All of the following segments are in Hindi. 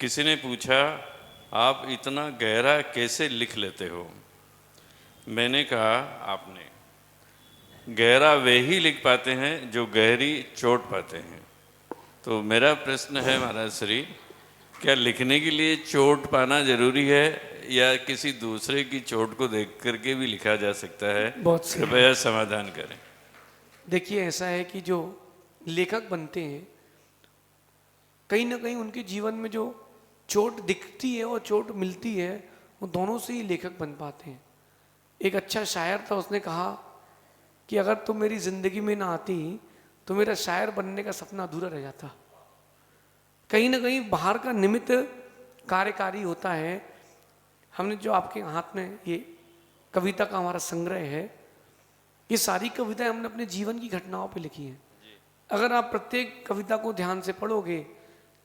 किसी ने पूछा, आप इतना गहरा कैसे लिख लेते हो? मैंने कहा, आपने गहरा वे ही लिख पाते हैं जो गहरी चोट पाते हैं। तो मेरा प्रश्न है महाराज श्री, क्या लिखने के लिए चोट पाना जरूरी है या किसी दूसरे की चोट को देख करके भी लिखा जा सकता है? बहुत सही। कृपया समाधान करें। देखिए, ऐसा है कि जो लेखक बनते हैं, कहीं ना कहीं उनके जीवन में जो चोट दिखती है और चोट मिलती है, वो दोनों से ही लेखक बन पाते हैं। एक अच्छा शायर था, उसने कहा कि अगर तुम मेरी जिंदगी में ना आती तो मेरा शायर बनने का सपना अधूरा रह जाता। कहीं ना कहीं बाहर का निमित्त कार्यकारी होता है। हमने जो आपके हाथ में ये कविता का हमारा संग्रह है, ये सारी कविताएं हमने अपने जीवन की घटनाओं पे लिखी हैं। अगर आप प्रत्येक कविता को ध्यान से पढ़ोगे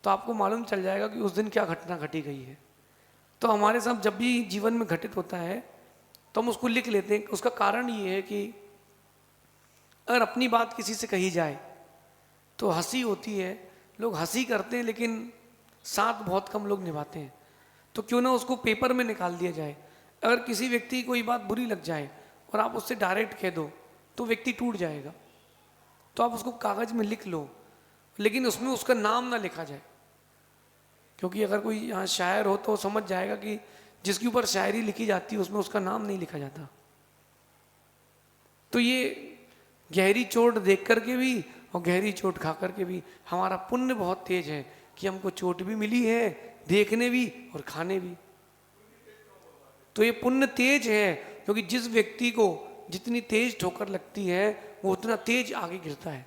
तो आपको मालूम चल जाएगा कि उस दिन क्या घटना घटी गई है। तो हमारे साथ जब भी जीवन में घटित होता है तो हम उसको लिख लेते हैं। उसका कारण ये है कि अगर अपनी बात किसी से कही जाए तो हंसी होती है, लोग हंसी करते हैं, लेकिन साथ बहुत कम लोग निभाते हैं। तो क्यों ना उसको पेपर में निकाल दिया जाए। अगर किसी व्यक्ति की कोई बात बुरी लग जाए और आप उससे डायरेक्ट कह दो तो व्यक्ति टूट जाएगा। तो आप उसको कागज में लिख लो, लेकिन उसमें उसका नाम ना लिखा जाए, क्योंकि अगर कोई यहाँ शायर हो तो समझ जाएगा कि जिसके ऊपर शायरी लिखी जाती है उसमें उसका नाम नहीं लिखा जाता। तो ये गहरी चोट देख करके भी और गहरी चोट खा करके भी हमारा पुण्य बहुत तेज है कि हमको चोट भी मिली है, देखने भी और खाने भी। तो ये पुण्य तेज है, क्योंकि जिस व्यक्ति को जितनी तेज ठोकर लगती है वो उतना तेज आगे गिरता है,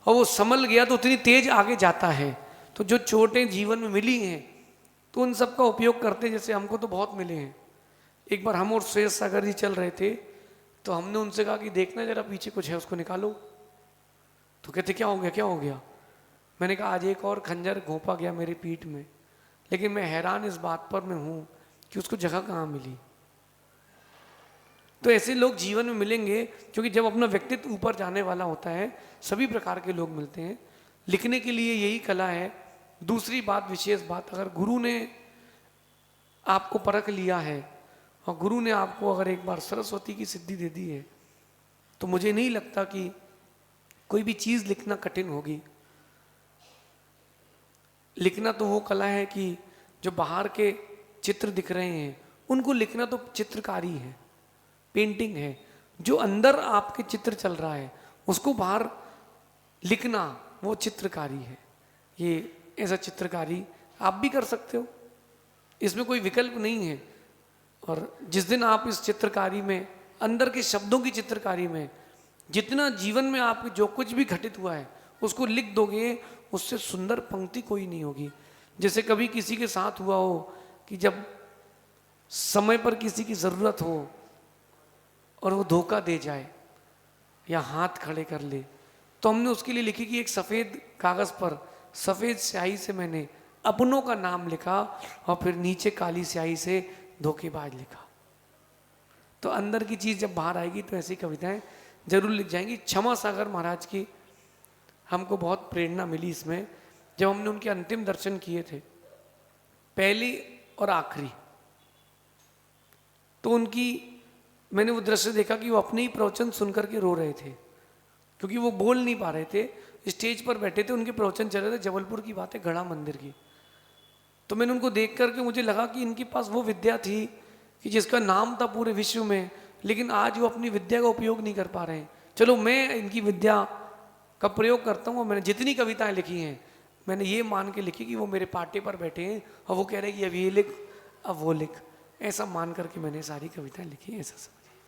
और वो संभल गया तो उतनी तेज आगे जाता है। तो जो चोटें जीवन में मिली हैं तो उन सब का उपयोग करते, जैसे हमको तो बहुत मिले हैं। एक बार हम और श्रेयस सागर जी चल रहे थे तो हमने उनसे कहा कि देखना जरा पीछे कुछ है, उसको निकालो। तो कहते क्या हो गया, क्या हो गया? मैंने कहा आज एक और खंजर घोंपा गया मेरी पीठ में, लेकिन मैं हैरान इस बात पर मैं हूं कि उसको जगह कहाँ मिली। तो ऐसे लोग जीवन में मिलेंगे, क्योंकि जब अपना व्यक्तित्व ऊपर जाने वाला होता है सभी प्रकार के लोग मिलते हैं। लिखने के लिए यही कला है। दूसरी बात, विशेष बात, अगर गुरु ने आपको परख लिया है और गुरु ने आपको अगर एक बार सरस्वती की सिद्धि दे दी है तो मुझे नहीं लगता कि कोई भी चीज लिखना कठिन होगी। लिखना तो वो कला है कि जो बाहर के चित्र दिख रहे हैं उनको लिखना तो चित्रकारी है, पेंटिंग है। जो अंदर आपके चित्र चल रहा है उसको बाहर लिखना वो चित्रकारी है। ये ऐसा चित्रकारी आप भी कर सकते हो, इसमें कोई विकल्प नहीं है। और जिस दिन आप इस चित्रकारी में, अंदर के शब्दों की चित्रकारी में, जितना जीवन में आपके जो कुछ भी घटित हुआ है उसको लिख दोगे, उससे सुंदर पंक्ति कोई नहीं होगी। जैसे कभी किसी के साथ हुआ हो कि जब समय पर किसी की जरूरत हो और वो धोखा दे जाए या हाथ खड़े कर ले, तो हमने उसके लिए लिखी कि एक सफेद कागज पर सफेद स्याही से मैंने अपनों का नाम लिखा और फिर नीचे काली स्याही से धोखेबाज लिखा। तो अंदर की चीज जब बाहर आएगी तो ऐसी कविताएं जरूर लिख जाएंगी। क्षमा सागर महाराज की हमको बहुत प्रेरणा मिली इसमें, जब हमने उनके अंतिम दर्शन किए थे, पहली और आखिरी। तो उनकी मैंने वो दृश्य देखा कि वो अपने ही प्रवचन सुनकर के रो रहे थे, क्योंकि वो बोल नहीं पा रहे थे। स्टेज पर बैठे थे, उनके प्रवचन चल रहे थे, जबलपुर की बात है, गढ़ा मंदिर की। तो मैंने उनको देख करके मुझे लगा कि इनके पास वो विद्या थी कि जिसका नाम था पूरे विश्व में, लेकिन आज वो अपनी विद्या का उपयोग नहीं कर पा रहे हैं। चलो मैं इनकी विद्या का प्रयोग करता हूँ। मैंने जितनी कविताएं लिखी हैं मैंने ये मान के लिखी कि वो मेरे पाटे पर बैठे हैं और वो कह रहे हैं कि अब ये लिख, अब वो लिख, ऐसा मान करके मैंने सारी कविताएं लिखी, ऐसा सब।